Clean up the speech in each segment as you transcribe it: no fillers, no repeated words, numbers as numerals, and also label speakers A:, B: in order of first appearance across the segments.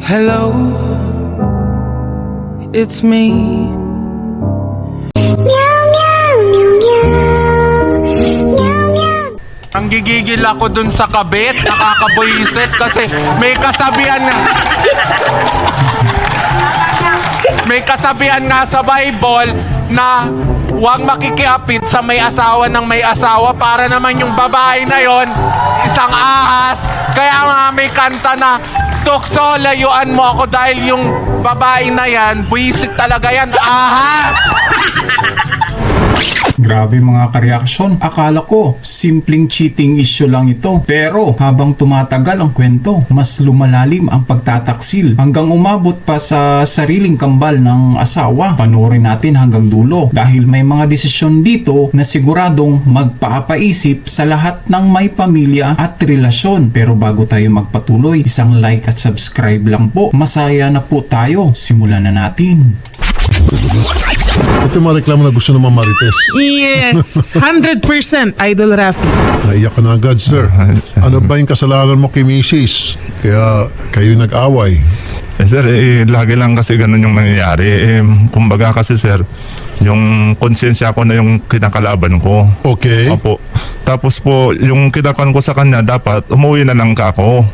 A: Hello, it's me.
B: Ang gigigil ako dun sa kabit, nakakabuisit kasi may kasabihan nga. May kasabihan nga sa Bible na huwag makikiapit sa may asawa ng may asawa para naman yung babae na yon isang ahas. Kaya nga may kanta na, tukso, layuan mo ako dahil yung babae na yan, buisit talaga yan, ahas!
C: Grabe mga kareaksyon. Akala ko, simpleng cheating issue lang ito. Pero habang tumatagal ang kwento, mas lumalalim ang pagtataksil hanggang umabot pa sa sariling kambal ng asawa. Panoorin natin hanggang dulo dahil may mga desisyon dito na siguradong magpapaisip sa lahat ng may pamilya at relasyon. Pero bago tayo magpatuloy, isang like at subscribe lang po. Masaya na po tayo. Simulan na natin.
D: Ito yung mga reklamo na gusto naman marites.
E: Yes, 100% Idol Rafi.
D: Naiyak ka na agad, sir. Ano ba yung kasalanan mo kay Mrs.? Kaya kayo nag-away.
F: Sir, lagi lang kasi ganun yung nangyayari. Kumbaga kasi sir, yung konsensya ko na yung kinakalaban ko.
D: Okay.
F: Opo. Tapos po, yung kinakan ko sa kanya, dapat umuwi na lang ka ako.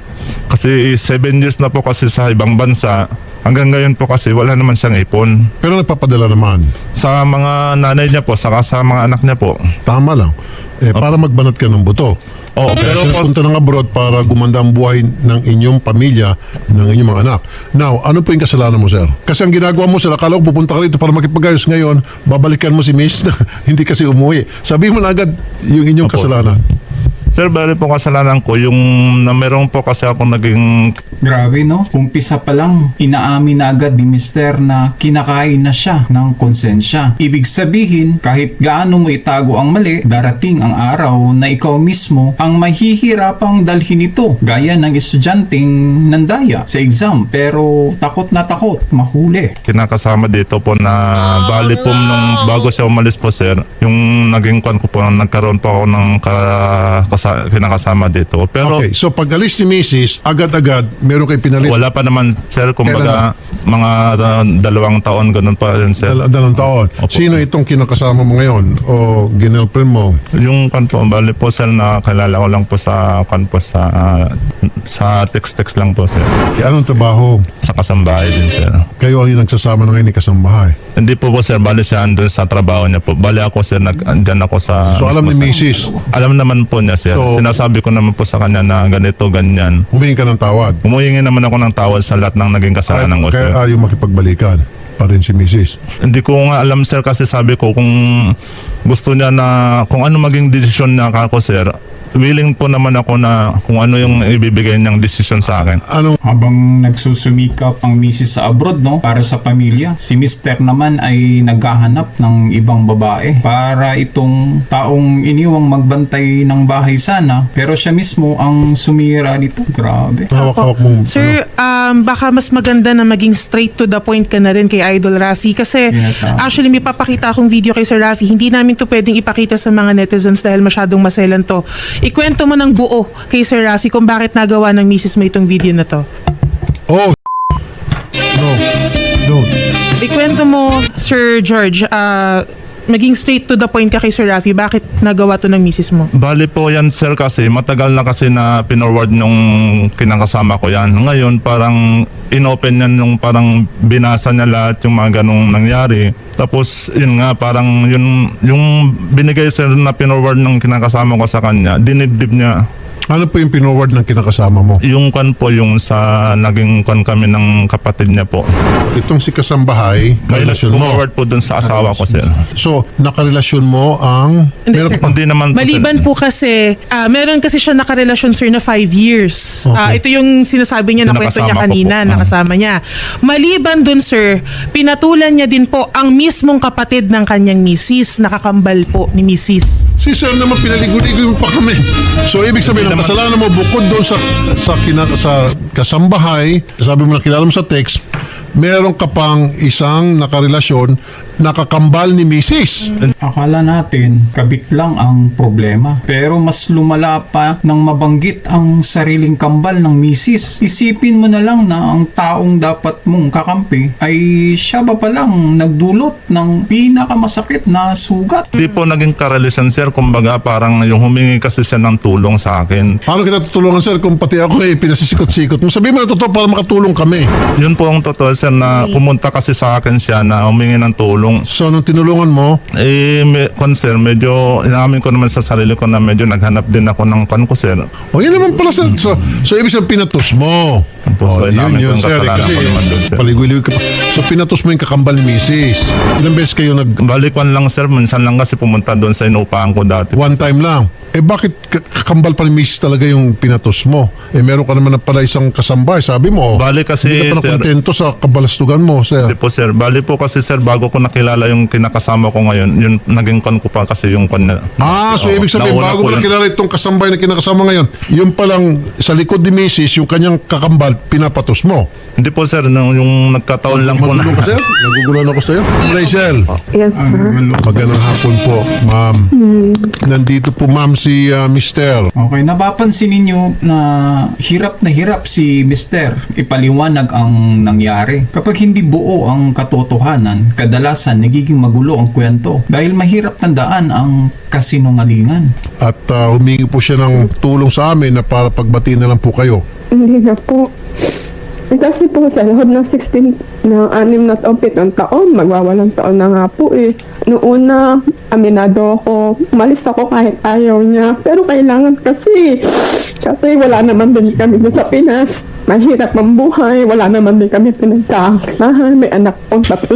F: Kasi 7 years na po kasi sa ibang bansa. Hanggang ngayon po kasi wala naman siyang ipon.
D: Pero nagpapadala naman.
F: Sa mga nanay niya po, saka sa mga anak niya po.
D: Tama lang. Para magbanat ka ng buto.
F: Oo,
D: Kaya
F: pero
D: siya
F: po,
D: nagpunta ng abroad para gumanda ang buhay ng inyong pamilya, ng inyong mga anak. Now, ano po yung kasalanan mo, sir? Kasi ang ginagawa mo, sir, akala ko pupunta ka rito para makipagayos. Ngayon, babalikan mo si Miss na hindi kasi umuwi. Sabihin mo na agad yung inyong
F: Opo.
D: kasalanan.
F: sir, bali po kasalanan ko, yung na meron po kasi ako naging
C: Grabe no? Umpisa pa lang, inaamin na agad ni Mister na kinakain na siya ng konsensya. Ibig sabihin, kahit gaano mo itago ang mali, darating ang araw na ikaw mismo ang mahihirapang dalhin ito. Gaya ng estudyanteng nandaya sa exam pero takot na takot mahuli.
F: kinakasama dito po na bali po nung bago siya umalis po sir, yung naging kwan ko po, nagkaroon po ako ng kinakasama dito. Pero
D: Okay, so pag alis ni Mrs., agad-agad, meron kayo pinalit.
F: wala pa naman sir, kumbaga mga 2 taon ganun pa rin sir.
D: Dalawang taon.
F: Opo.
D: Sino itong kinakasama mo ngayon? O ginelpren mo?
F: Yung kwan po, bali po sir, na kilala ko lang po sa kwan po sa text lang po sir.
D: Anong trabaho?
F: Sa kasambahay din sir.
D: Kayo ang nagsasama na ngayon ni kasambahay.
F: Hindi po sir, bali siya andun sa trabaho niya po. Bali ako sir, andyan ako sa...
D: So alam ni
F: mismo
D: Mrs.,
F: Alam naman po niya sir.
D: So-
F: Sinasabi ko naman po sa kanya na ganito, ganyan.
D: humingi ka ng tawad.
F: Umuhingi naman ako ng tawad sa lahat ng naging kasalanan ko sir.
D: Kaya ayaw makipagbalikan pa rin si Mrs.
F: Hindi ko nga alam sir, kasi sabi ko kung gusto niya na kung ano maging desisyon niya ako sir, willing po naman ako na kung ano yung ibibigay niyang desisyon sa akin.
D: Anong
C: Habang nagsusumikap ang misis sa abroad no para sa pamilya, si Mister naman ay naghahanap ng ibang babae para itong taong iniwang magbantay ng bahay sana, pero siya mismo ang sumira dito. Grabe.
D: hawak-hawak mong...
E: Sir, baka mas maganda na maging straight to the point ka na rin kay Idol Rafi kasi
C: Yeah, tama.
E: actually may papakita akong video kay Sir Rafi. Hindi namin to pwedeng ipakita sa mga netizens dahil masyadong maselan to. Ikwento mo ng buo kay Sir Rafi kung bakit nagawa ng misis mo itong video na to.
D: Oh, no. Don't.
E: Ikwento mo, Sir George, maging straight to the point ka kay Sir Rafi, bakit nagawa to ng misis mo?
F: Bali po yan sir, kasi matagal na kasi na pinorward nung kinakasama ko yan. Ngayon parang inopen yan, yung parang binasa niya lahat yung mga ganong nangyari. Tapos yun nga, parang yung binigay sir na pinorward ng kinakasama ko sa kanya, dinibdib niya.
D: Ano po yung pinoward ng kinakasama mo?
F: Yung kwan po, yung sa naging kwan kami ng kapatid niya po.
D: Itong si kasambahay, karelasyon mo.
F: Forward po dun sa asawa ko sir.
D: So, nakarelasyon mo ang...
E: Hindi,
D: Meron
E: sir.
D: ka pang...
F: Hindi naman po
E: Maliban
F: sir.
E: po kasi, meron kasi siya nakarelasyon sir na 5 years.
D: Okay.
E: Ito yung sinasabi niya na kwento niya
F: Nakasama ko
E: kanina,
F: po.
E: nakasama niya. Maliban dun sir, pinatulan niya din po ang mismong kapatid ng kanyang misis, nakakambal po ni misis.
D: Si sir naman pinaligo-ligo mo pa kami. So, ibig sabihin, ang kasalanan mo bukod doon sa kasambahay, sabi mo na kilala mo sa text, meron ka pang isang nakarelasyon nakakambal ni Mrs.
C: Akala natin kabit lang ang problema. Pero mas lumala pa nang mabanggit ang sariling kambal ng misis. Isipin mo na lang na ang taong dapat mong kakampi ay siya ba palang nagdulot ng pinakamasakit na sugat.
F: Di po naging karelasyon, sir. Kumbaga, parang yung humingi kasi siya ng tulong sa akin.
D: Paano kita tutulungan, sir, kung pati ako pinasisikot-sikot mo? Sabihin mo na totoo para makatulong kami.
F: Yun po ang totoo, sir, na pumunta kasi sa akin siya na humingi ng tulong.
D: So, nung tinulungan mo,
F: Sir, medyo inamin ko naman sa sarili ko na medyo naghanap din ako ng ko, sir.
D: o yun naman pala, sir. So ibig sabihin, pinatos mo.
F: Po, so, inamin ko yung
D: sir.
F: kasalanan
D: Kasi
F: ko naman dun, sir.
D: paligoy-ligoy ka pa. So, pinatos mo yung kakambal ni Mrs. Ilang beses kayo
F: Balikwan lang, sir. Minsan lang kasi pumunta doon sa inuupahan ko dati.
D: one time lang? Bakit kakambal pa ni Mrs. talaga yung pinatos mo? Meron ka naman na pala isang kasambay. Sabi mo,
F: Bali kasi,
D: hindi ka pa
F: sir,
D: nakontento sa kabalastugan mo, sir.
F: Hindi po, sir. Bali po kasi, sir, bago ko nakilala yung kinakasama ko ngayon, yun naging kon ko pa kasi yung kon na.
D: So ibig sabihin,
F: nauna
D: bago
F: po
D: mo
F: yun.
D: nakilala itong kasambay na kinakasama ngayon, yung palang sa likod ni Mrs., yung kanyang kakambal, pinapatos mo.
F: Hindi po, sir. Yung nagkataon lang po na.
D: Magulo ka, sir? Nagugulan ako sa'yo. Rachel,
A: Yes, sir.
D: magandang hapon po, ma'am. Nandito po, ma'am, si Mr.
C: Okay, napapansin ninyo na hirap si Mr. ipaliwanag ang nangyari. Kapag hindi buo ang katotohanan, kadalasan nagiging magulo ang kwento dahil mahirap tandaan ang kasinungalingan.
D: At humingi po siya ng tulong sa amin na para pagbatiin na lang po kayo.
A: Hindi na po. Kasi po sa loob ng 16 na 6 na taon, 7 taon, magwawalang taon na nga po eh. Noong una, aminado ako, umalis ako kahit ayaw niya. Pero kailangan kasi wala naman din kami doon sa Pinas. Mahirap ang buhay, wala naman din kami pinagkakasahan, may anak kong 3.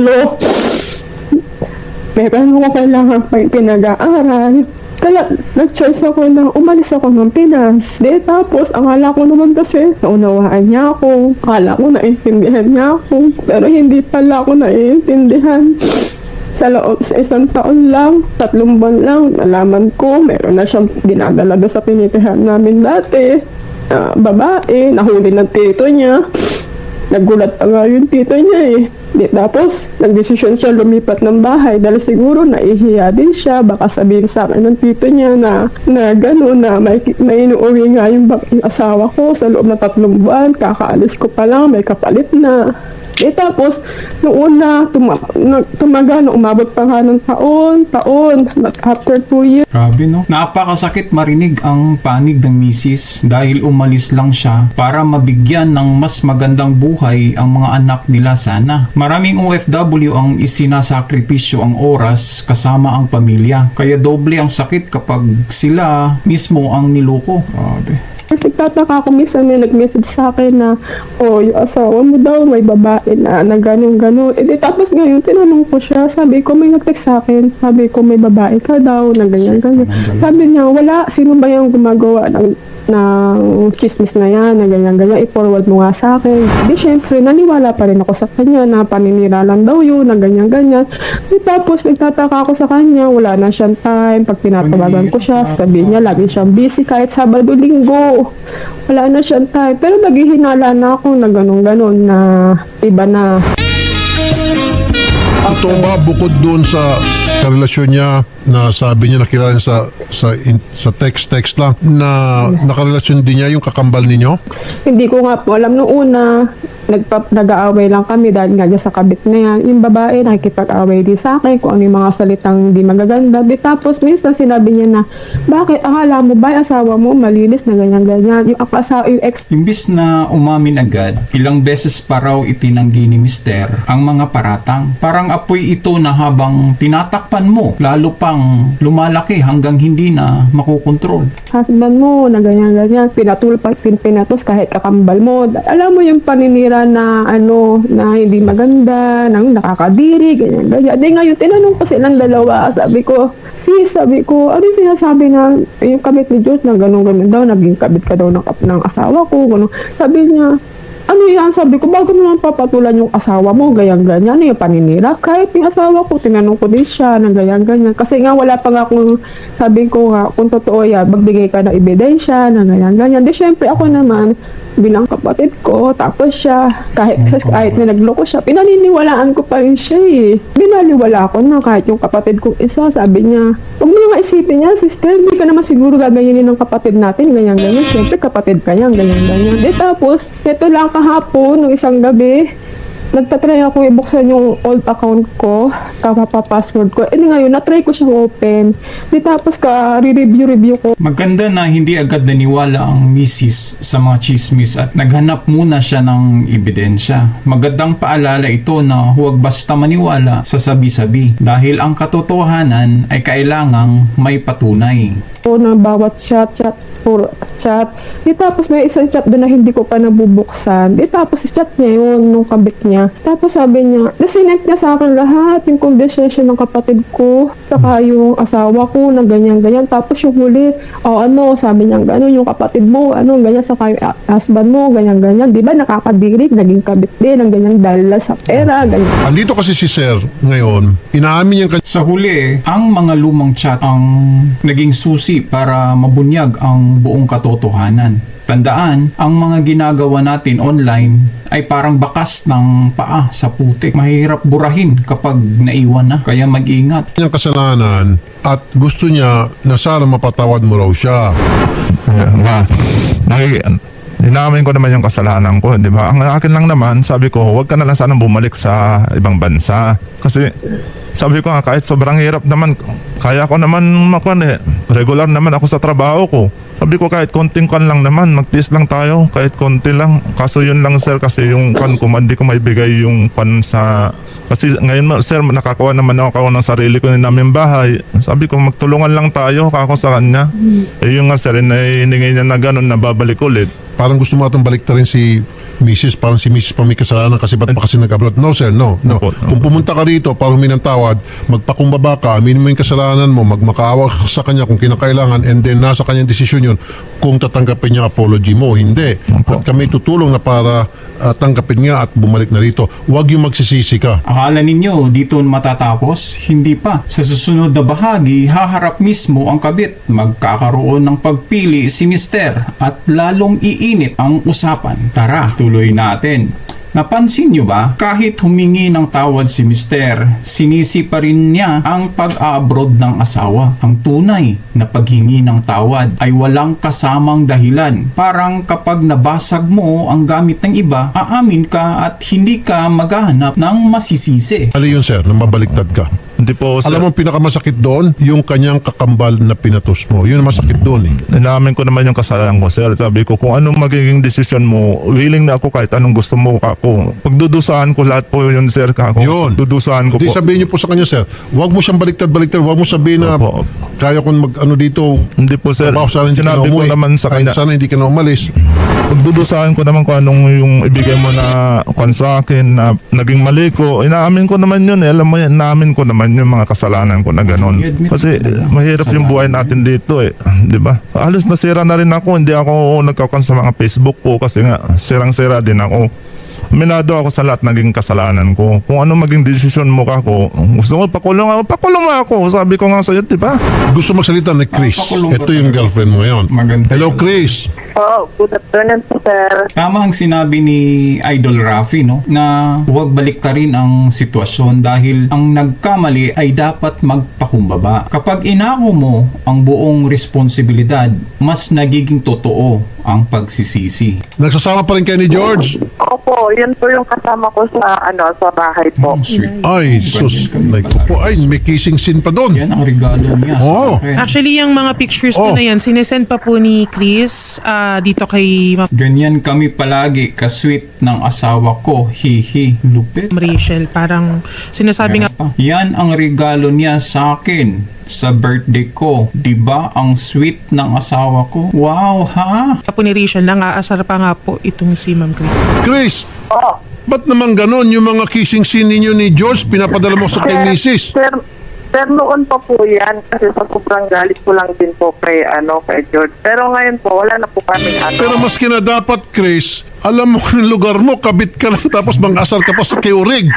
A: Meron ako kailangan pa pinag-aaral. Kaya nag-choice ako na umalis ako ng Pinas. Tapos, akala ko naman kasi naunawaan niya ako. Akala ko naiintindihan niya ako. Pero hindi pala ako naiintindihan. Sa loob sa 1 taon lang, 3 buwan lang, nalaman ko, meron na siyang dinadala doon sa pinitihan namin dati. Babae, nahuli ng tito niya. Nagulat pa nga yung tito niya eh. Tapos, nagdesisyon siya lumipat ng bahay dahil siguro naihiya din siya. Baka sabihin sa akin ng tito niya na gano'n na may inuuwi nga yung asawa ko sa loob ng 3 buwan. Kakaalis ko pa lang, may kapalit na. Tapos, noong una, tumaga na umabot pa nga ng taon. After 2 years,
C: Grabe no? Napakasakit marinig ang panig ng misis dahil umalis lang siya para mabigyan ng mas magandang buhay ang mga anak nila sana. Maraming OFW ang isinasakripisyo ang oras kasama ang pamilya. Kaya doble ang sakit kapag sila mismo ang niloko. Grabe.
A: nagtataka ako, minsan may nag-message sa akin na, yung asawa mo daw, may babae na gano'n. Tapos ngayon, tinanong ko siya, sabi ko, may nag-text sa akin, sabi ko, may babae ka daw, na ganyan. Sabi niya, wala, sino ba yung gumagawa ng chismis na yan, na ganyan, i-forward mo nga sa akin. Di syempre, naniwala pa rin ako sa kanya na paninira lang daw yun, na ganyan. Tapos, nagtataka ako sa kanya, wala na siyang time. Pag tinatawagan ko siya, sabihin niya, lagi siyang busy kahit Sabado, Linggo. Wala na siyang time. Pero naghihinala na ako na gano'n, na iba na.
D: Ito ba bukod doon sa karelasyon niya na sabi niya nakilala niya sa text lang na nakarelasyon din niya yung kakambal ninyo?
A: Hindi ko nga po alam noong una, nag-aaway lang kami dahil nga dyan sa kabit na yan. Yung babae nakikipag-away din sa akin kung ano yung mga salitang di magaganda. Tapos minsan sinabi niya na, bakit akala mo ba yung asawa mo malinis na ganyan. Yung ex.
C: Imbis na umamin agad, ilang beses pa raw itinanggi ni Mister ang mga paratang. Parang apoy ito na habang tinatakpan mo, lalo pang lumalaki hanggang hindi na makukontrol.
A: Husband mo na ganyan. Pinatos kahit kakambal mo. Alam mo yung paninira na na hindi maganda, nang nakakadiri, ganyan. Di ngayon, tinanong ko silang dalawa. Sabi ko, ano yung sinasabi na yung kabit ni Diyos na gano'n daw, naging kabit ka daw ng asawa ko, gano'n. Sabi niya, ano yan? Sabi ko, bago naman papatulan yung asawa mo, ganyan-ganyan, yung paninira. Kahit yung asawa ko, tinanong ko din siya ng ganyan-ganyan. Kasi nga, wala pa nga akong, sabi ko nga, kung totoo yan, magbigay ka ng ebidensya, na ganyan-ganyan. Di syempre, ako naman, bilang kapatid ko. Tapos siya, kahit na nagloko siya, pinaniniwalaan ko pa rin siya eh. Binaliwala ko na kahit yung kapatid kong isa, sabi niya, huwag mo nga isipin niya, sister, hindi ka naman siguro gagayanin ng kapatid natin, ganyan-ganyan. Siyempre, kapatid ka yan, ganyan-ganyan. Di tapos, ito lang kahapon, nung isang gabi, nagtatry ako ibuksan yung old account ko, password ko. Ngayon, natry ko siyang open. Di tapos re-review ko.
C: Maganda na hindi agad naniwala ang misis sa mga chismis at naghanap muna siya ng ebidensya. Magandang paalala ito na huwag basta maniwala sa sabi-sabi dahil ang katotohanan ay kailangang may patunay.
A: Na bawat chat. Di tapos may isang chat doon na hindi ko pa nabubuksan. Di tapos chat niya yun nung kabit niya. Tapos sabi niya, nasinet niya sa akin lahat yung conversation ng kapatid ko, saka yung asawa ko na ganyan-ganyan. Tapos yung huli, sabi niya gano'n, yung kapatid mo, ganyan, saka yung husband mo, ganyan-ganyan. Di ba nakakadirig, naging kabit din, ang ganyan dahil sa pera, ganyan.
D: Andito kasi si Sir ngayon, inaamin niya
C: Sa huli, ang mga lumang chat ang naging susi para mabunyag ang buong katotohanan. Tandaan, ang mga ginagawa natin online ay parang bakas ng paa sa putik. Mahirap burahin kapag naiwan na, kaya mag-ingat.
D: niyang kasalanan at gusto niya na sana mapatawad mo raw siya.
F: Inamin ko naman yung kasalanan ko, di ba? Ang akin lang naman, sabi ko, huwag ka na lang sanang bumalik sa ibang bansa. Kasi sabi ko nga, kahit sobrang hirap naman, kaya ko naman regular naman ako sa trabaho ko. Sabi ko kahit konting kan lang naman, magtiis lang tayo, kahit konti lang. Kaso yun lang sir, kasi yung kan ko, hindi ko maibigay yung pan sa... Kasi ngayon sir, nakakawa naman ako ng sarili ko namin bahay. Sabi ko magtulungan lang tayo, kako sa kanya. Eh yung nga sir, hiningi niya na gano'n, na babalik ulit.
D: Parang gusto mo atong balik rin si Mrs. Parang si Mrs. pa may kasalanan kasi ba't pa kasi nag-abroad. No sir, no.
F: Opo.
D: Kung pumunta ka rito para humingi ng tawad, magpakumbaba ka, aminin mo yung kasalanan mo, magmakaawa ka sa kanya kung kinakailangan, and then nasa kanyang desisyon yun kung tatanggapin niya apology mo o hindi. At kami tutulong na para tanggapin nga at bumalik na rito. Huwag yung magsisisi ka.
C: Akala ninyo dito matatapos? Hindi pa. Sa susunod na bahagi, haharap mismo ang kabit. Magkakaroon ng pagpili si Mister at lalong iinit ang usapan. Tara, tuloy natin. Napansin nyo ba? Kahit humingi ng tawad si Mister, sinisi pa rin niya ang pag-abroad ng asawa. Ang tunay na paghingi ng tawad ay walang kasamang dahilan. Parang kapag nabasag mo ang gamit ng iba, aamin ka at hindi ka maghahanap ng masisisi.
D: Ali yun sir, nang mabaliktad ka.
F: Hindi po sir.
D: Alam mo, pinakamasakit doon, yung kanyang kakambal na pinatos mo. Yun ang masakit doon eh.
F: Inamin ko naman yung kasalanan ko sir. Sabi ko, kung anong magiging desisyon mo, willing na ako kahit anong gusto mo ako. Pagdudusahan ko lahat po yun sir. Kako.
D: Yun.
F: Dudusahan ko
D: Di
F: po.
D: sabihin niyo po sa kanya sir, huwag mo siyang baliktad-baliktad, huwag mo sabihin na
F: Opo.
D: kaya kong dito.
F: Hindi po sir.
D: Trabaho, sana hindi ka na
F: Sinabi ko
D: umuwi.
F: naman sa
D: Kahit
F: kanya.
D: sana hindi ka na umalis.
F: Pagdudusahan ko naman kung anong yung ibigay mo na kung sa akin na naging mali ko. Inaamin ko naman yun eh. Alam mo yan, inaamin ko naman yung mga kasalanan ko na ganun.
C: I-admit
F: Kasi
C: mo na lang.
F: mahirap yung buhay natin dito eh. Di ba? Halos nasira na rin ako. Hindi ako nagkakan sa mga Facebook ko kasi nga sirang-sira din ako. Minado ako sa lahat naging kasalanan ko. Kung ano maging desisyon mo kako, gusto ko pakulong mo ako. Sabi ko nga sa'yo, di ba?
D: Gusto magsalita ni Chris.
C: Papakulong
D: Ito
C: ka
D: yung
C: talaga.
D: girlfriend mo ngayon.
C: Maganda
D: Hello
C: yun.
D: Chris.
G: Oh, good afternoon po, sir.
C: Tama ang sinabi ni Idol Rafi, no? Na huwag baliktarin ang sitwasyon dahil ang nagkamali ay dapat magpakumbaba. Kapag inako mo ang buong responsibilidad, mas nagiging totoo ang pagsisisi.
D: Nagsasama pa rin kayo ni George?
G: Opo, yun po yung kasama ko sa sa bahay po.
C: Sweet.
D: Ay, sus. Like po. Ay, may kissing scene pa doon.
C: Yan ang regalo niya. sa
D: Oo.
C: akin.
E: Actually, yung mga pictures po
D: Oh.
E: na yan, sinesend pa po ni Chris dito kay Ma'am
C: Ganyan kami palagi ka-sweet ng asawa ko. Hihi. Lupit.
E: Rachel. Parang sinasabi nga,
C: Yan ang regalo niya sa akin sa birthday ko. 'Di ba ang sweet ng asawa ko? Wow, ha?
E: po ni Rachel, nang-aasar pa nga po itong si Ma'am Chris.
D: Chris,
G: Oh,
D: ba't naman ganon yung mga kissing scene ninyo ni George pinapadala mo sa kay Mrs.?
G: Sir, noon pa po yan kasi sa sobrang galit ko lang din po kay George. Pero ngayon po, wala na po kami
D: Pero maski na dapat, Chris, alam mo yung lugar mo, kabit ka lang tapos mang-asar ka pa sa Keurig.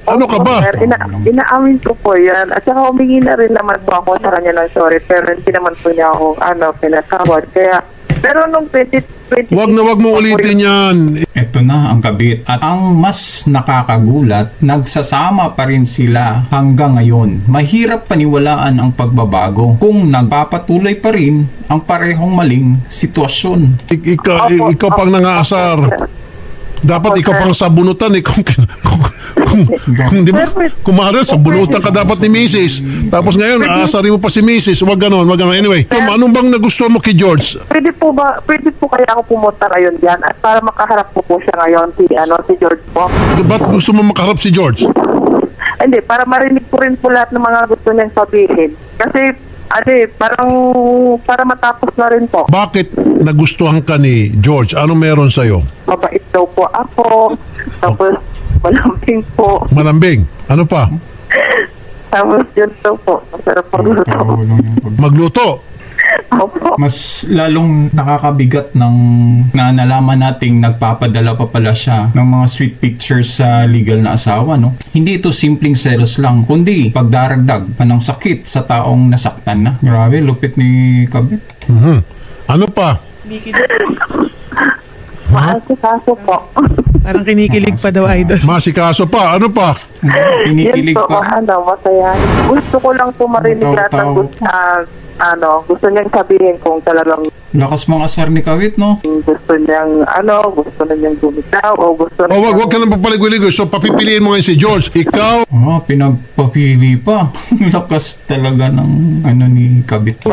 D: Ano ka ba?
G: Sir, inaamin ko po yan. At saka humingi na rin naman po ako sa kanya ng sorry. Pero hindi naman po niya ako pinatawad. Kaya Pero nung 2020...
D: Wag mo ulitin yan.
C: Ito na ang kabit. At ang mas nakakagulat, nagsasama pa rin sila hanggang ngayon. Mahirap paniwalaan ang pagbabago kung nagpapatuloy pa rin ang parehong maling sitwasyon.
D: Ikaw pang nangaasar. Dapat ikaw pang sabunutan eh. Kung di mo, kumare, sabunutan ka dapat ni Mrs. Tapos ngayon, aasarin mo pa si Mrs. Wag ganon. Anyway, anong bang nagustuhan mo kay George?
G: Pwede po kaya ako pumunta ngayon diyan at para makaharap ko po siya ngayon si George po.
D: Ba't gusto mo makaharap si George?
G: Hindi, para marinig ko rin po lahat ng mga gusto niyang sabihin. Kasi parang para matapos na rin po.
D: Bakit nagustuhan ka ni George? Ano meron sa'yo?
G: Mabait daw po ako. Tapos malambing po.
D: Malambing. Ano pa?
G: Tapos yun daw po. Masarap magluto.
D: Magluto.
G: Opo.
C: Mas lalong nakakabigat ng nalaman nating nagpapadala pa pala siya ng mga sweet pictures sa legal na asawa, no? Hindi ito simpleng selos lang, kundi pagdaragdag pa ng sakit sa taong nasaktan na. Grabe, lupit ni Kabit.
D: Ano pa?
G: Kaso po.
E: Parang kinikilig pa daw, idol.
D: Masikaso pa. Ano pa?
C: Kinikilig
G: Yun po,
C: pa.
G: masaya. Gusto ko lang po marinig lahat ng gusto niyang sabihin kung talagang
C: Lakas mong asar ni Kawit, no?
G: gusto niyang bumitaw o gusto
D: Oh, wag ka nang papaligoy-ligoy. So, papipiliin mo ngayon si George. Ikaw,
C: Pinagpapili pa. Lakas talaga ng ni Kabit.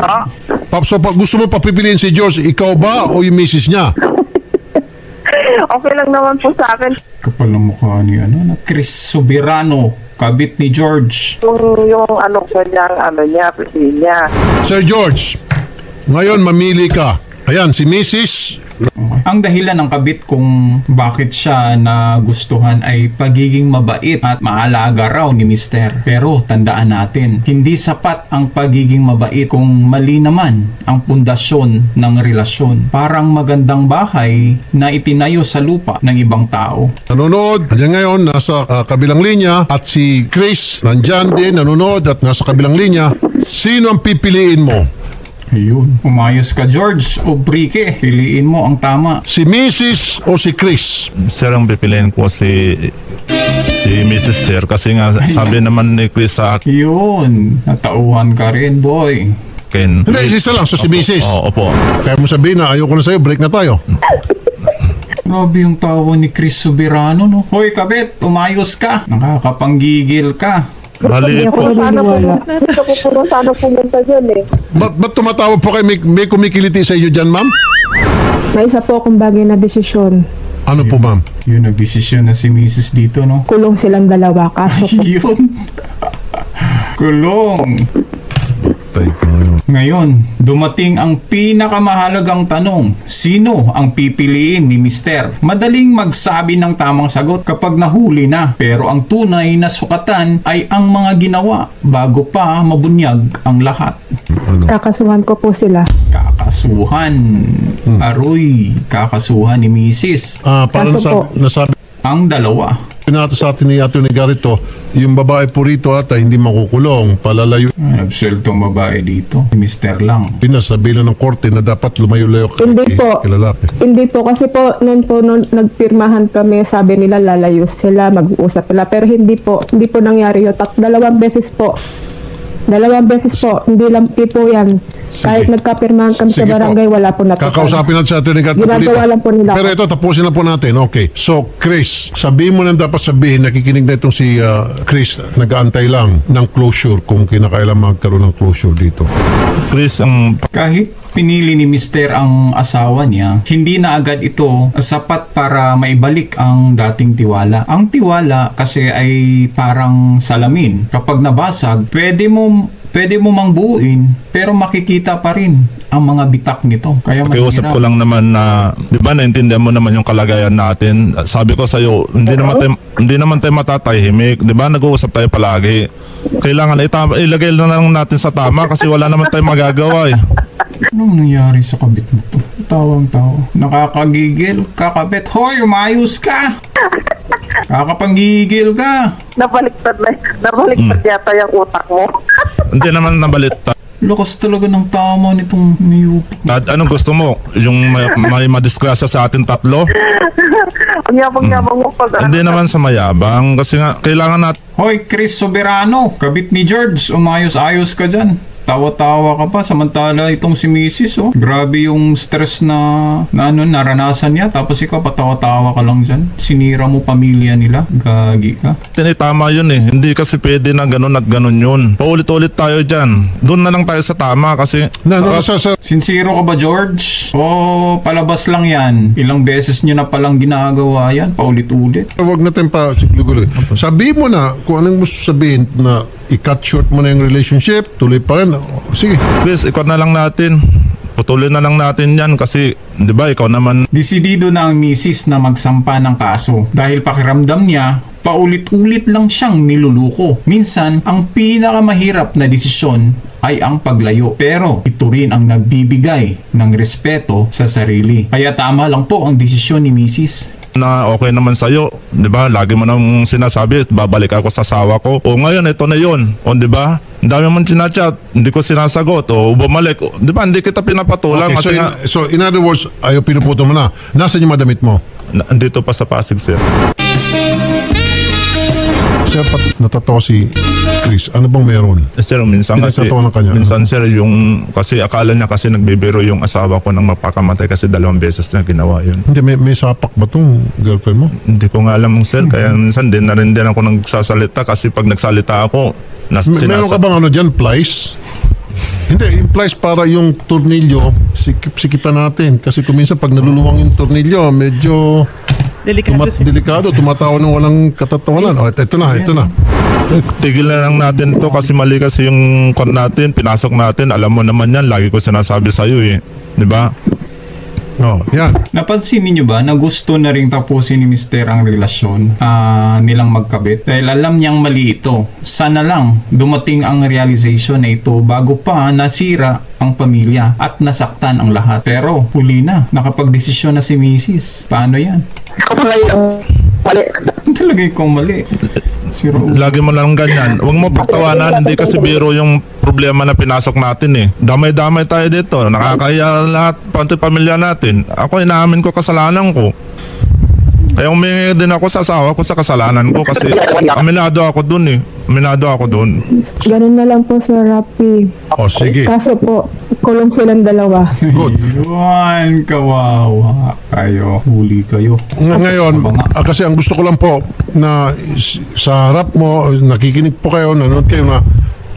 D: so gusto mo papipiliin si George, ikaw ba o yung misis niya?
G: Okay lang naman po sa akin
C: Kapal ng mukha ni Chris Soberano, Kabit ni George.
G: yung niya, piliin niya.
D: Sir George, ngayon mamili ka. Ayan, si Mrs.
C: Ang dahilan ng Kabit kung bakit siya nagustuhan ay pagiging mabait at maalaga raw ni Mister. Pero tandaan natin, hindi sapat ang pagiging mabait kung mali naman ang pundasyon ng relasyon. Parang magandang bahay na itinayo sa lupa ng ibang tao.
D: Nanonood, andyan ngayon, nasa kabilang linya. At si Chris, nandyan din, nanonood at nasa kabilang linya. Sino ang pipiliin mo?
C: Ayun. Umayos ka, George o Brike. Piliin mo ang tama.
D: Si Mrs. o si Chris?
F: Sir, ang pipiliin ko si Mrs. Sir kasi nga sabi naman ni Chris sa
C: Yun. Natauhan ka rin, boy.
F: akin.
D: Hindi, isa lang. So si Mrs.
F: Opo.
D: Kaya mo sabihin na ayoko na sa'yo, break na tayo.
C: Grabe yung tawa ni Chris Soberano, no? Hoy, Kabit, umayos ka. Nakakapanggigil ka.
F: Bali po.
G: Sana pumunta dyan eh.
D: Ba't tumatawa po kayo? May kumikiliti sa inyo dyan, ma'am?
A: May isa po akong bagay na desisyon.
D: Ano po, ma'am?
C: Yun, nagdesisyon na si Mrs. dito, no?
A: Kulong silang dalawa. Kaso po,
C: Yun. Kulong.
D: Tay ko ngayon.
C: Ngayon, dumating ang pinakamahalagang tanong. Sino ang pipiliin ni Mister? Madaling magsabi ng tamang sagot kapag nahuli na. Pero ang tunay na sukatan ay ang mga ginawa bago pa mabunyag ang lahat.
A: kakasuhan ko po sila.
C: Kakasuhan. Aroy, kakasuhan ni Mrs.
D: Parang
A: Kaso po.
D: nasabi
C: Ang dalawa.
D: natin sa atin ni Atty. Garrito, yung babae po rito ata hindi makukulong, palalayo.
C: Nagsuelto ang babae dito. Si Mister lang.
D: Pinasabihin na ng korte na dapat lumayo-layo
A: Hindi po.
D: kay lalaki.
A: Hindi po kasi po noon nagpirmahan kami, sabi nila lalayo sila, mag-uusap sila, pero hindi po nangyari yun. Dalawang beses po, hindi po yan. Kahit nagkapirmahan kami sa
D: Sige po.
A: barangay, wala po natupad.
D: Kakausapin natin sa Atty. Garrito.
A: Ginagawa lang po nila.
D: Pero ito, tapusin na po natin. Okay. So, Chris, sabihin mo na dapat sabihin, nakikinig na itong si Chris, nag-aantay lang ng closure kung kinakailan magkaroon ng closure dito.
F: Chris, ang
C: Kahit pinili ni Mister ang asawa niya, hindi na agad ito sapat para maibalik ang dating tiwala. Ang tiwala kasi ay parang salamin. Kapag nabasag, pwede mo mang buuin, pero makikita pa rin ang mga bitak nito. Kaya
F: pakiusap ko lang naman na, di ba, naintindihan mo naman yung kalagayan natin. Sabi ko sa'yo, hindi naman tayo matatahimik. Di ba, nag-uusap tayo palagi. Kailangan ilagay na lang natin sa tama kasi wala naman tayong magagawa eh.
C: Anong nangyari sa kabit nito? Tawang-tawa. Nakakagigil. Kakabit. Hoy, umayos ka! Kakapanggigil ka!
G: Nabaliktad yata yung utak mo.
F: Hindi naman nabalit.
C: Lakas talaga ng tama nitong Miyup.
F: At anong gusto mo? Yung may madisgrasya sa atin tatlo?
G: Ang yabang-yabang mo pag...
F: Hindi naman sa mayabang kasi nga kailangan natin
C: Hoy, Chris Soberano, kabit ni George, umayos-ayos ka dyan. Tawa-tawa ka pa, samantala itong si Mrs. Oh. Grabe yung stress na naranasan niya, tapos ikaw patawa-tawa ka lang dyan. Sinira mo pamilya nila, gagi ka.
F: tama yun eh. Hindi kasi pwede na ganun at ganun yun. Paulit-ulit tayo dyan. Doon na lang tayo sa tama kasi
D: Sir,
C: Sincero ka ba, George? O palabas lang yan? Ilang beses nyo na palang ginagawa yan, paulit-ulit.
D: huwag natin pa siglugulo. Sabihin mo na kung anong gusto sabihin na i-cut short mo na yung relationship, tuloy pa rin. Sige.
F: Chris, ikaw na lang natin. Putulin na lang natin yan kasi, di ba, ikaw naman
C: Desidido na ang misis na magsampa ng kaso dahil pakiramdam niya paulit-ulit lang siyang niluluko. Minsan, ang pinakamahirap na desisyon ay ang paglayo. Pero ito rin ang nagbibigay ng respeto sa sarili. Kaya tama lang po ang desisyon ni misis.
F: na okay naman sa'yo. Di ba? Lagi mo nang sinasabi, babalik ako sa asawa ko. O ngayon, ito na yun. O di ba? Ang dami mong sinachat, hindi ko sinasagot. O bumalik. O, di ba? Hindi kita pinapatulang
D: Okay,
F: kasi nga,
D: so in other words, ayaw pinuputo mo na. Nasaan yung madamit mo?
F: andito pa sa Pasig, sir.
D: Sir, natatawa si Chris. Ano bang meron?
F: Sir, minsan kasi,
D: Pinagtatawanan ka niya.
F: minsan sir, kasi akala niya kasi nagbibiro yung asawa ko nang mapakamatay kasi 2 beses na ginawa yun.
D: Hindi, may sapak ba tong girlfriend mo?
F: Hindi ko nga alam sir, kaya minsan din na rin ako nagsasalita kasi pag nagsalita ako,
D: Meron ka bang ano dyan, plies? Hindi, yung plies para yung tornilyo, sikip-sikipan natin. Kasi kung minsan pag naluluwang yung tornilyo, medyo
E: Delikado, sir.
D: delikado, tumatawa ng walang katatawanan. O, ito na.
F: Tigil na lang natin to kasi mali kasi yung kon natin, pinasok natin, alam mo naman yan, lagi ko sinasabi sa'yo eh. Di ba?
D: Oh, yan.
C: Napansin niyo ba na gusto na ring tapusin ni Mister ang relasyon nilang magkabit? Dahil alam niyang mali ito. Sana lang dumating ang realization na ito bago pa nasira ang pamilya at nasaktan ang lahat. Pero huli na, nakapagdesisyon na si Mrs. Paano yan? Talaga ikaw mali. Siro.
F: Lagi mo lang ganyan. Huwag mo pagtawanan, hindi kasi biro yung problema na pinasok natin eh. Damay-damay tayo dito. Nakakaya lahat, pati pamilya natin. Ako, inaamin ko kasalanan ko. Kaya umingi din ako sa asawa ko sa kasalanan ko kasi aminado ako dun eh. Aminado ako dun.
A: Ganun na lang po, Sir Rafi.
D: O, sige.
A: Kaso po, kulong silang dalawa.
D: Good.
C: Yuan, kawawa kayo. Huli kayo.
D: Ngayon,
C: Aba nga.
D: kasi ang gusto ko lang po na sa harap mo, nakikinig po kayo, nanonood kayo na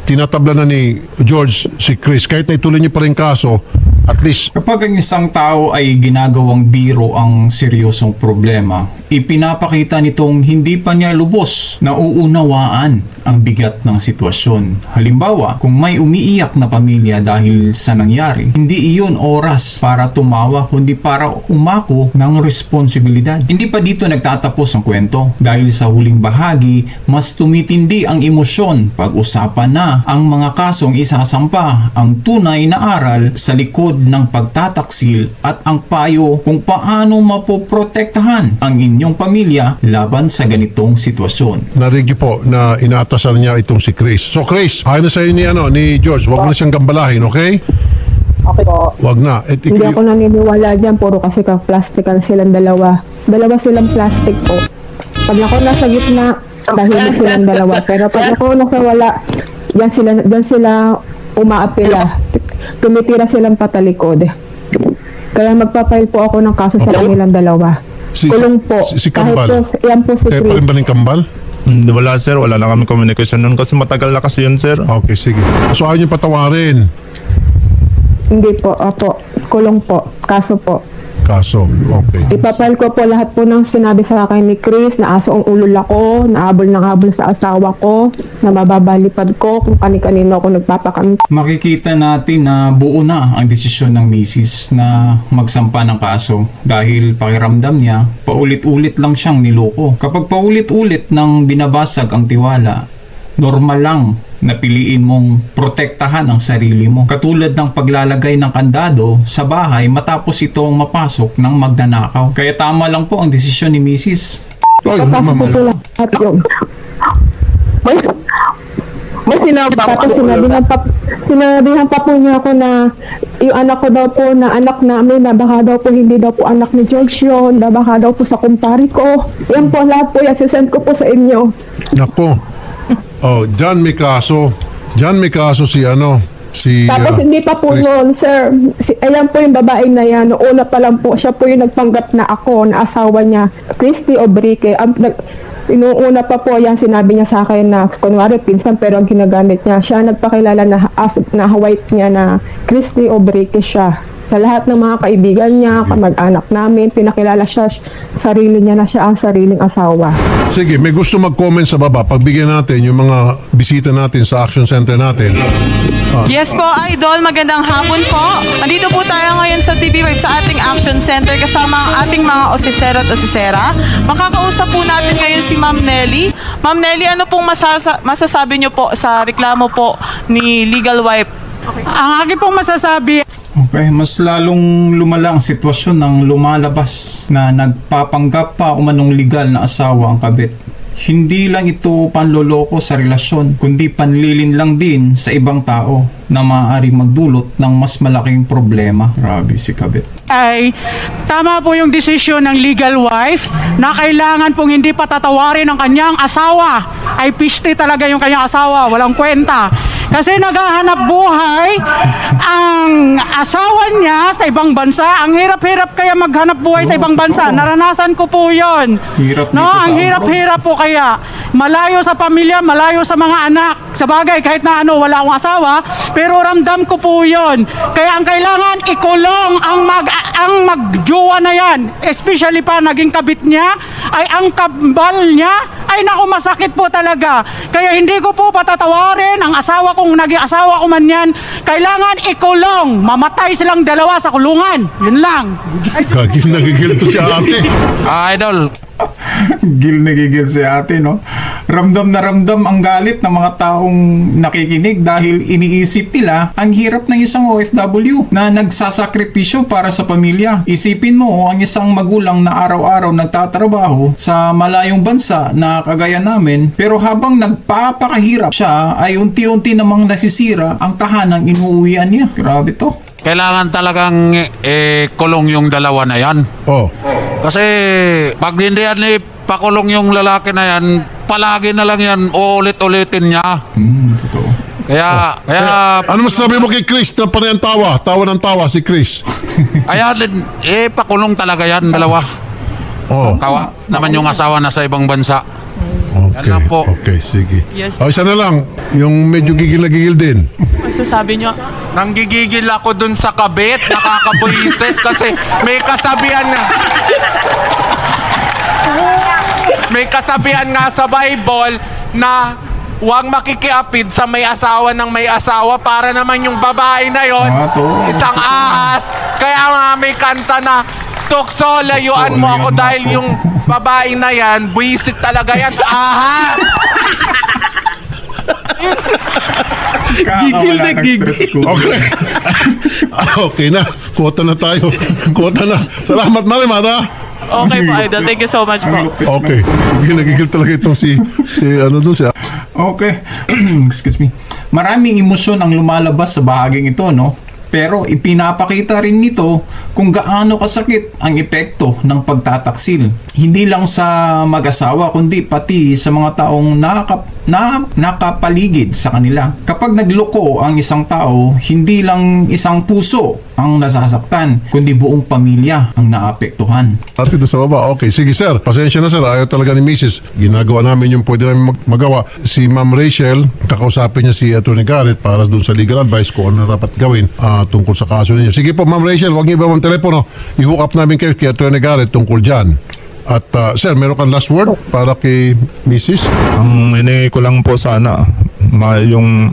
D: tinatabla na ni George si Chris. Kahit na ituloy niyo pa rin kaso, at least
C: Kapag ang isang tao ay ginagawang biro ang seryosong problema, ipinapakita nitong hindi pa niya lubos na uunawaan ang bigat ng sitwasyon. Halimbawa, kung may umiiyak na pamilya dahil sa nangyari, hindi iyon oras para tumawa kundi para umako ng responsibilidad. Hindi pa dito nagtatapos ang kwento dahil sa huling bahagi, mas tumitindi ang emosyon pag-usapan na ang mga kasong isasampa, ang tunay na aral sa likod ng pagtataksil at ang payo kung paano mapoprotektahan ang inyong pamilya laban sa ganitong sitwasyon.
D: narinig niyo po na inaatasan niya itong si Chris. So Chris, ayaw na sa'yo ni George, wag mo na siyang gambalahin, okay?
A: Okay po.
D: Wag na.
A: Hindi ako naniniwala dyan. Puro kasi ka-plastical silang dalawa. Dalawa silang plastic po. Pag ako nasa gitna, tahimik silang dalawa. Pero pag ako nasa wala, dyan sila umaapila. Tumitira silang patalikod. Kaya magpapail po ako ng kaso sa kanilang dalawa. Kulong po.
D: Si Kambal.
A: Kahit po, yan po si
D: Kaya pa rin
A: Chris.
D: ba ng Kambal?
F: Wala sir, wala na kami communication nun kasi matagal na kasi yun sir.
D: Okay, sige. So ayaw niyo patawarin.
A: Hindi po. Opo. Kulong po. Kaso po.
D: Kaso, okay.
A: Ipapal ko po lahat po ng sinabi sa akin ni Chris na aso ang ulol ako, naabol ng habol sa asawa ko, na mababalipad ko kung kani-kanino ako nagpapakamit.
C: Makikita natin na buo na ang desisyon ng misis na magsampa ng kaso dahil pakiramdam niya paulit-ulit lang siyang niloko. Kapag paulit-ulit nang binabasag ang tiwala, normal lang na piliin mong protektahan ang sarili mo. Katulad ng paglalagay ng kandado sa bahay matapos itong mapasok ng magnanakaw. Kaya tama lang po ang desisyon ni Mrs.
D: Oy,
A: Tapos
D: ma'am.
A: po lahat yun. Tapos sinabihan pa po niya ako na yung anak ko daw po na anak namin na baka daw po hindi daw po anak ni George yun, na baka daw po sa kumpari ko. Yan po lahat po yan, sisend ko po sa inyo.
D: Nako. Oh, John may kaso. John may kaso si
A: Tapos hindi pa po
D: Chris.
A: noon, sir. Ayan po yung babae na yan. Noong una pa lang po, siya po yung nagpanggap na ako, na asawa niya, Christy Obrique. Inuuna pa po yan, sinabi niya sa akin na, kunwari, pinsan, pero ang ginagamit niya, siya nagpakilala na white niya na Christy Obrique siya. Sa lahat ng mga kaibigan niya, kamag-anak namin, pinakilala siya, sarili niya na siya ang sariling asawa.
D: Sige, may gusto mag-comment sa baba. Pagbigyan natin yung mga bisita natin sa Action Center natin.
H: Yes po, Idol. Magandang hapon po. Nandito po tayo ngayon sa TV5 sa ating Action Center kasama ang ating mga osisero at osisera. Makakausap po natin ngayon si Ma'am Nelly. Ma'am Nelly, ano pong masasabi niyo po sa reklamo po ni Legal Wife?
I: Ang aking pong masasabi,
C: Okay, mas lalong lumala ang sitwasyon ng lumalabas na nagpapanggap pa umanong legal na asawa ang kabit. Hindi lang ito panloloko sa relasyon, kundi panlilin lang din sa ibang tao na maaaring magdulot ng mas malaking problema. Grabe si kabit.
I: ay tama po yung desisyon ng legal wife na kailangan pong hindi patatawarin ang kanyang asawa. Ay piste talaga yung kanyang asawa, walang kwenta. Kasi naghahanap buhay ang asawa niya sa ibang bansa. Ang hirap-hirap kaya maghanap buhay sa ibang bansa. Naranasan ko po yun.
C: Hirap
I: No,
C: dito sa
I: ang
C: abroad.
I: hirap-hirap po kaya. Malayo sa pamilya, malayo sa mga anak. Sa bagay, kahit na wala akong asawa, pero ramdam ko po yun. Kaya ang kailangan, ikulong ang magjowa na yan. Especially pa, naging kabit niya, ay ang kabal niya, ay naku, masakit po talaga. Kaya hindi ko po patatawarin ang asawa kung naging asawa ko man yan. Kailangan ikulong. Mamatay silang dalawa sa kulungan. Yun lang.
D: Nagigil to si ate.
B: Idol,
C: Gil na gigil si ate, no? Ramdam na ramdam ang galit ng mga taong nakikinig dahil iniisip nila ang hirap ng isang OFW na nagsasakripisyo para sa pamilya. Isipin mo ang isang magulang na araw-araw nagtatrabaho sa malayong bansa na kagaya namin, pero habang nagpapakahirap siya ay unti-unti namang nasisira ang tahanang inuuwian niya. Grabe to.
B: kailangan talagang kulong yung dalawa na yan.
D: Oh.
B: Kasi pag hindi yan pakulong yung lalaki na yan, palagi na lang yan uulit-ulitin niya.
C: Totoo.
B: Kaya
D: Ano masasabi mo kay Chris na panay ang tawa? Tawa ng tawa si Chris.
B: pakulong talaga yan, dalawa.
D: Oh.
B: Kawa naman yung asawa na sa ibang bansa.
D: Okay.
B: Yan lang po.
D: Okay, sige.
H: Yes.
D: O, isa na lang. Yung medyo gigil na gigil din.
H: Magsasabi niyo?
B: Nanggigigil ako dun sa kabit, nakakabuisit kasi may kasabihan nga. May kasabihan nga sa Bible na huwag makikiapid sa may asawa ng may asawa para naman yung babae na yon isang ahas. Kaya nga may kanta na tukso, layuan mo ako dahil yung babae na yan, buisit talaga yan, ahas!
C: Gigil na gigil.
D: Okay. Okay na. Quota na tayo. Quota na. Salamat, Marimara.
H: Okay po, Idol. Thank you so much po.
D: Okay. Gigil na gigil talaga itong si
C: Okay. Excuse me. Maraming emosyon ang lumalabas sa bahaging ito, no? Pero ipinapakita rin nito kung gaano kasakit ang epekto ng pagtataksil. Hindi lang sa mag-asawa kundi pati sa mga taong nakapaligid sa kanila. Kapag nagloko ang isang tao, hindi lang isang puso ang nasasaktan, kundi buong pamilya ang naapektuhan.
D: At ito sa baba. Okay, sige sir. Pasensya na sir. Ayaw talaga ni Mrs. Ginagawa namin yung pwede namin magawa. Si Ma'am Rachel, kakausapin niya si Atty. Garrett para dun sa legal advice kung ano dapat gawin tungkol sa kaso ninyo. Sige po Ma'am Rachel, huwag niyo iba ang telepono. I-hook up namin kayo kay Atty. Garrett tungkol dyan. At sir, meron kang last word para kay Mrs.?
F: Ang hinihingi ko lang po sana, yung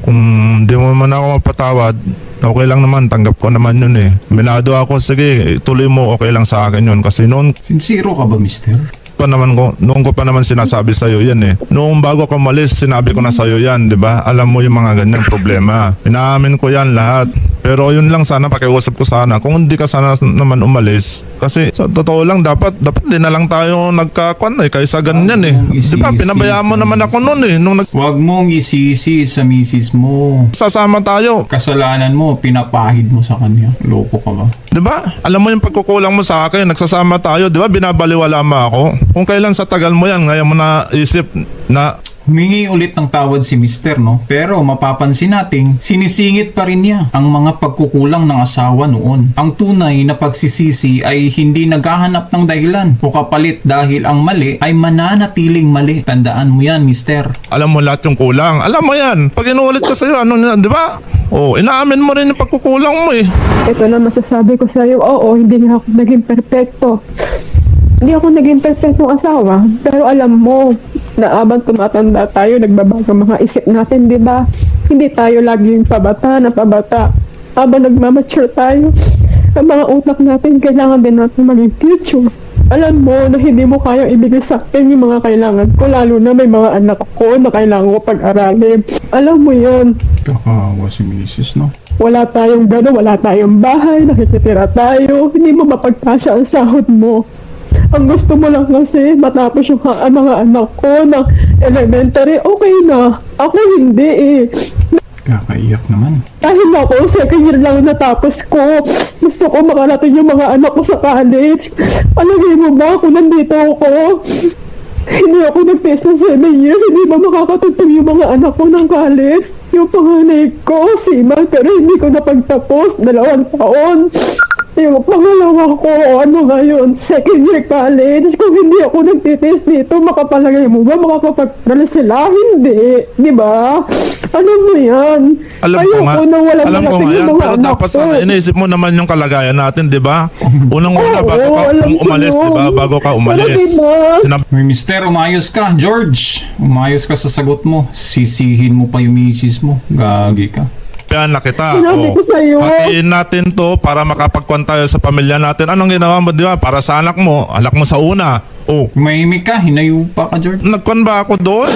F: kung di mo man ako mapatawad, okay lang naman, tanggap ko naman yun eh. Minado ako, sige, tuloy mo, okay lang sa akin yun. Kasi noon,
C: Sincero ka ba, mister?
F: Noong ko pa naman sinasabi sa iyo yan eh. Noong bago ko umalis, sinabi ko na sa iyo yan, 'di ba? Alam mo yung mga ganyang problema. Inaamin ko yan lahat. Pero yun lang sana pakiusap ko sana kung hindi ka sana naman umalis. Kasi sa totoo lang dapat din na lang tayo nagkakwan eh kaysa ganyan eh. 'Di ba? Pinabayaan mo naman ako noon eh nung
C: Huwag mong isisi sa misis mo.
F: nagsasama tayo.
C: Kasalanan mo, pinapahid mo sa kanya. Loko ka ba?
F: 'Di ba? Alam mo yung pagkukulang mo sa akin, nagsasama tayo, 'di ba? Binabaliwala mo ako. Kung kailan sa tagal mo yan, ngayon mo na isip na
C: Humingi ulit ng tawad si Mister, no? Pero mapapansin nating sinisingit pa rin niya ang mga pagkukulang ng asawa noon. Ang tunay na pagsisisi ay hindi naghahanap ng dahilan o kapalit dahil ang mali ay mananatiling mali. Tandaan mo yan, Mister.
F: alam mo lahat yung kulang. Alam mo yan. Pag inuulit ko sa iyo, di ba? Oh, inaamin mo rin yung pagkukulang mo eh.
A: Ito na masasabi ko sa'yo, oo, hindi nga ako naging perfecto. Hindi ako naging perfectong asawa, pero alam mo, na abang tumatanda tayo, nagbabago mga isip natin, di ba? Hindi tayo laging pabata na pabata. Habang nagmamature tayo, ang mga utak natin, kailangan din natin maging future. Alam mo na hindi mo kayang ibigay sa akin yung mga kailangan ko, lalo na may mga anak ko na kailangan ko pag-aralin. Alam mo yun,
C: Kakawa si Mrs., no?
A: wala tayong gano'n, wala tayong bahay, nakikitira tayo, hindi mo mapagkasya ang sahod mo. Ang gusto mo lang kasi matapos yung mga anak ko ng elementary, okay na. Ako hindi eh.
C: Kakaiyak naman.
A: Dahil ako, second year lang natapos ko. Gusto ko makarating yung mga anak ko sa college. Palagay mo ba kung nandito ako? Hindi ako nag-test ng 7 years, hindi ba makakatutong yung mga anak ko ng college? Yung panganay ko, siman, pero hindi ko napagtapos, 2 taon. Yung pangalawa ko, ano ngayon, second year college. Kung hindi ako nagtitest dito, makapalagay mo ba makakapagdala sila? Hindi. Di ba? Alam mo yan.
F: Alam ko nga. Alam ko nga yan. Pero dapat sana iniisip mo naman yung kalagayan natin, di ba? Unang-una, bago ka umalis, di ba? Bago ka umalis. Sinabi
C: May Mister, umayos ka. George, umayos ka sa sagot mo. Sisihin mo pa yung misis mo. Gagi ka.
F: na kita.
A: Sinabi ko sa'yo.
F: Hatiin natin to para makapagkwan tayo sa pamilya natin. Anong ginawa mo, di ba? Para sa anak mo sa una. Oh,
C: Mahimik ka, hinayo pa ka, George.
F: nagkwan ba ako doon?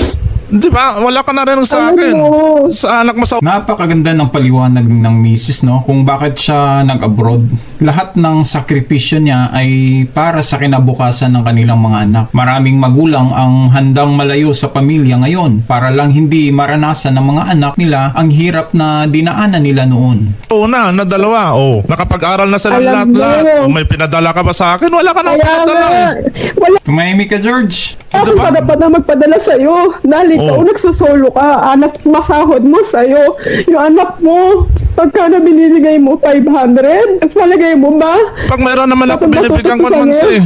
F: Di ba? Wala ka narinig sa akin.
A: Ano?
F: Sa anak mo sa
C: Napakaganda ng paliwanag ng misis, no? Kung bakit siya nag-abroad. Lahat ng sakripisyo niya ay para sa kinabukasan ng kanilang mga anak. Maraming magulang ang handang malayo sa pamilya ngayon para lang hindi maranasan ng mga anak nila ang hirap na dinaanan nila noon.
F: una, na dalawa. Oh, nakapag-aral na sila
A: Alam
F: lahat-lahat.
A: mo.
F: Oh, may pinadala ka ba sa akin? Wala ka na
A: Kaya
F: pinadala
A: nga,
F: eh.
A: wala
C: Tumahimik ka, George.
A: ako
F: Diba?
A: pa dapat na magpadala sa'yo. Dahil ikaw
F: Oh.
A: nagsusolo ka, anas masahod mo sa'yo. Yung anak mo, pagka na binibigay mo 500, palagay mo ba?
F: Pag mayroon naman ako,
A: Dapat
F: binibigyan ko
A: matututo
F: naman
A: sa'yo.
F: siya eh.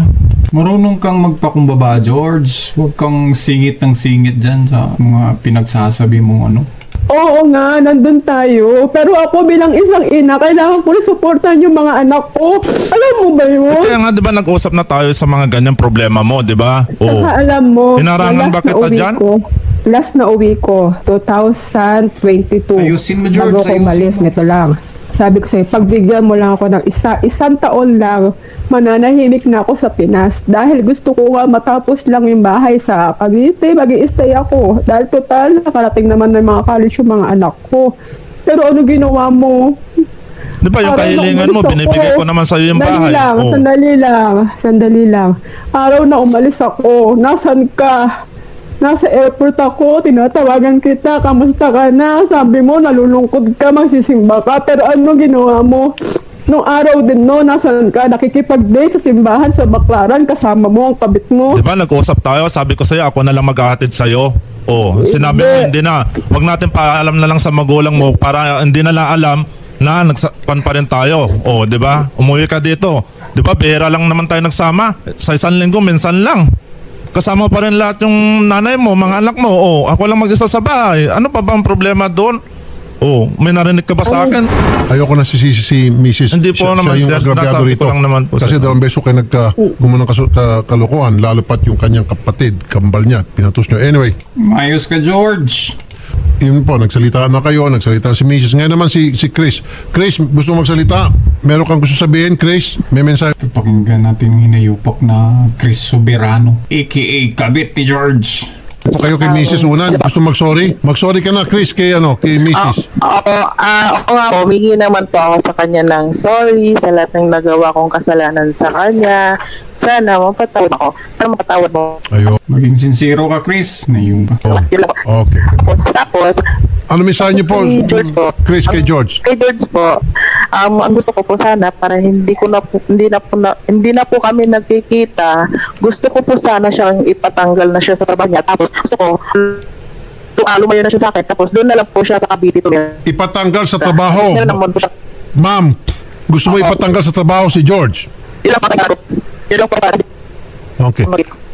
C: Marunong kang magpakumbaba, George. Huwag kang singit ng singit dyan sa mga pinagsasabi mong ano.
A: Oo nga, nandun tayo. Pero ako bilang isang ina, kailangan ko rin supportan yung mga anak ko. Alam mo ba yun?
F: Kaya nga, di ba, nag-usap na tayo sa mga ganyang problema mo, di ba? Oh.
A: Saka alam mo,
F: Hinarangan
A: yung
F: ba kita dyan?
A: Last na uwi ko, 2022.
C: Ayusin mo, George,
A: Bago ko
C: ayusin
A: umalis,
C: mo.
A: nito lang. Sabi ko sa'yo, pagbigyan mo lang ako ng isang taon lang, mananahimik na ako sa Pinas. Dahil gusto ko nga matapos lang yung bahay sa Cavite, mag-i-stay ako. Dahil total, nakarating naman ng mga college yung mga anak ko. Pero ano ginawa mo?
F: Di ba, yung
A: Araw na
F: kahilingan mo,
A: umalis
F: binibigay
A: ako.
F: ko naman sa'yo yung
A: Sandali
F: bahay.
A: lang,
F: Oh.
A: sandali lang. Araw na umalis ako, nasan ka? Nasa airport ako, tinatawagan kita, kamusta ka na? Sabi mo, nalulungkot ka, magsisimba ka. Pero ano ginawa mo? Nung araw din no, nasan ka? Nakikipag-date sa simbahan sa Baclaran, kasama mo ang kabit mo.
F: Di ba, nag-usap tayo, sabi ko sa'yo, ako na lang maghahatid sa'yo. Oh, sinabi mo, hindi na. Huwag natin paalam na lang sa magulang mo para hindi na lang alam na nagsapan pa rin tayo. Oh, di ba? Umuwi ka dito. Di ba, bihira lang naman tayo nagsama. Sa isang linggo, minsan lang. Kasama pa rin lahat yung nanay mo, mga anak mo. Oh, ako lang mag-isa sa bahay. Ano pa ba ang problema doon? Oh, may narinig ka ba sa akin?
D: Ayoko na sisisi si Mrs.
F: Hindi po
D: Siya
F: naman,
D: yung
F: sir.
D: agrabyado
F: Sinasabi
D: rito.
F: ko lang naman po,
D: Kasi
F: sir.
D: 2 beses kayo gumunang kalokohan, lalo pat yung kanyang kapatid, kambal niya, pinatus niyo. Anyway,
C: Mayos ka, George.
D: Yun po, nagsalita na kayo, nagsalita si Mrs. Ngayon naman si Chris. Chris, gusto mo magsalita? Meron kang gusto sabihin, Chris? May mensahe?
C: Pakinggan natin yung hinayupak na Chris Soberano, aka Kabit ni George.
D: Po kayo kay Mrs. Una, gusto mag-sorry? Mag-sorry ka na, Chris, kay Mrs.
G: Oo nga po, humingi naman po ako sa kanya ng sorry sa lahat ng nagawa kong kasalanan sa kanya. Sana mapatawad ako. Sana mapatawad mo.
D: Ayo.
C: Maging sincero ka, Chris. Na yung
D: Oh,
G: Yun lang po.
D: okay.
G: Tapos,
D: Ano mensahe niyo po,
G: si George po.
D: Chris, kay George?
G: Kay George po, ang gusto ko po sana para hindi na po kami nagkikita. Gusto ko po sana siyang ipatanggal na siya sa trabaho niya. Tapos gusto ko lumayo na siya sa akin. Tapos doon na lang po siya sa Cavite tumira.
D: Ipatanggal sa trabaho.
G: Yun naman po siya.
D: Ma'am, gusto mo ipatanggal sa trabaho si George?
G: Yun lang po tayo. Yun lang po para.
D: Okay.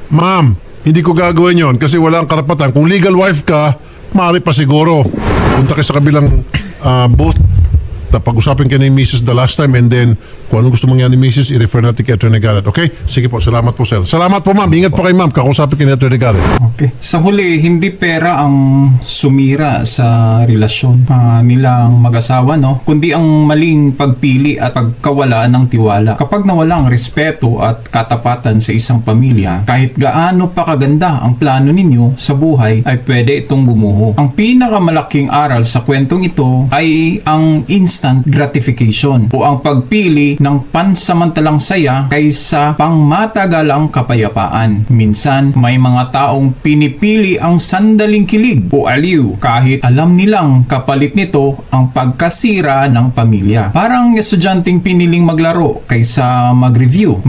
D: Ma'am, hindi ko gagawin yon kasi wala ang karapatan. Kung legal wife ka, maaari pa siguro. Punta kayo sa kabilang booth. Pag-usapin kayo ni Mrs. the last time and then kung anong gusto mangyari ni Mrs. i-refer natin kay Attorney Garrett. Okay? Sige po, salamat po sir. Salamat po ma'am. Ingat po kayo ma'am. Kakusapin kayo ni Attorney Garrett.
C: Okay. Sa huli, hindi pera ang sumira sa relasyon nilang mag-asawa, no? Kundi ang maling pagpili at pagkawala ng tiwala. Kapag nawala ang respeto at katapatan sa isang pamilya, kahit gaano pa kaganda ang plano ninyo sa buhay, ay pwede itong bumuho. Ang pinakamalaking aral sa kwentong ito ay ang instant gratification o ang pagpili ng pansamantalang saya kaysa pangmatagalang kapayapaan. Minsan, may mga taong pinipili ang sandaling kilig o aliw kahit alam nilang kapalit nito ang pagkasira ng pamilya. Parang estudyanteng piniling maglaro kaysa mag-review.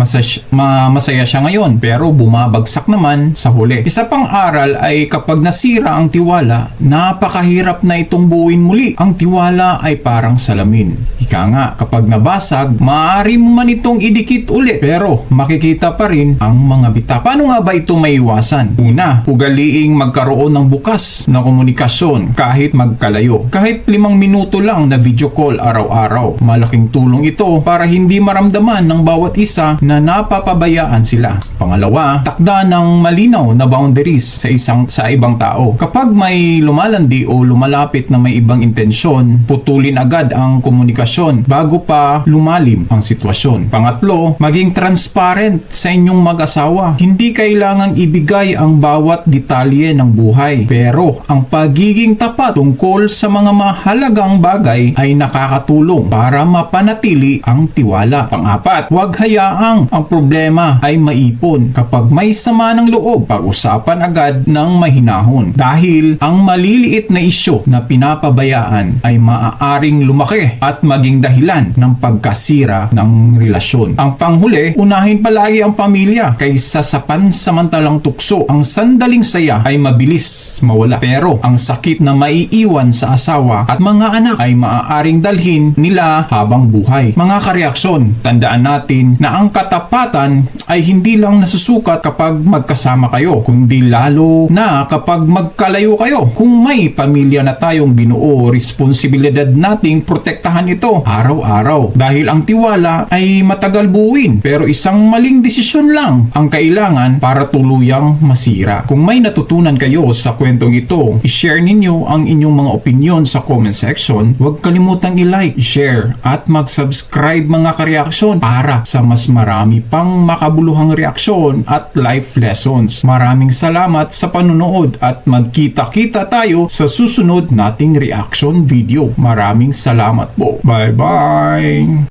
C: Masaya siya ngayon pero bumabagsak naman sa huli. Isa pang aral ay kapag nasira ang tiwala, napakahirap na itong buuin muli. Ang tiwala ay parang salamin. Ika nga, kapag nabasag, maaari mo man itong idikit ulit pero makikita pa rin ang mga bita. Paano nga ba ito maiwasan? Una, ugaliing magkaroon ng bukas na komunikasyon kahit magkalayo. Kahit 5 minuto lang na video call araw-araw. Malaking tulong ito para hindi maramdaman ng bawat isa na napapabayaan sila. Pangalawa, takda ng malinaw na boundaries sa ibang tao. Kapag may lumalandi o lumalapit na may ibang intensyon, putulin agad ang komunikasyon bago pa lumalim ang sitwasyon. Pangatlo, maging transparent sa inyong mag-asawa. Hindi kailangang ibigay ang bawat detalye ng buhay. Pero ang pagiging tapat tungkol sa mga mahalagang bagay ay nakakatulong para mapanatili ang tiwala. Pang-apat, huwag hayaang ang problema ay maipon. Kapag may sama ng loob, pag-usapan agad ng mahinahon. Dahil ang maliliit na isyu na pinapabayaan ay maaaring lumaki at maging dahilan ng pagkasira ng relasyon. Ang panghuli, unahin palagi ang pamilya kaysa sa pansamantalang tukso. Ang sandaling saya ay mabilis mawala. Pero ang sakit na maiiwan sa asawa at mga anak ay maaaring dalhin nila habang buhay. Mga kareaksyon, tandaan natin na ang katapatan ay hindi lang nasusukat kapag magkasama kayo, kundi lalo na kapag magkalayo kayo. Kung may pamilya na tayong binuo, responsibilidad nating protektahan ito araw-araw. Dahil ang tiwala ay matagal buuin, pero isang maling desisyon lang ang kailangan para tuluyang masira. Kung may natutunan kayo sa kwentong ito, i-share ninyo ang inyong mga opinion sa comment section. Huwag kalimutang i-like, i-share at mag-subscribe mga kareaksyon para sa mas marami pang makabuluhang reaksyon at life lessons. Maraming salamat sa panunood at magkita-kita tayo sa susunod nating reaction video. Maraming salamat po. Bye-bye!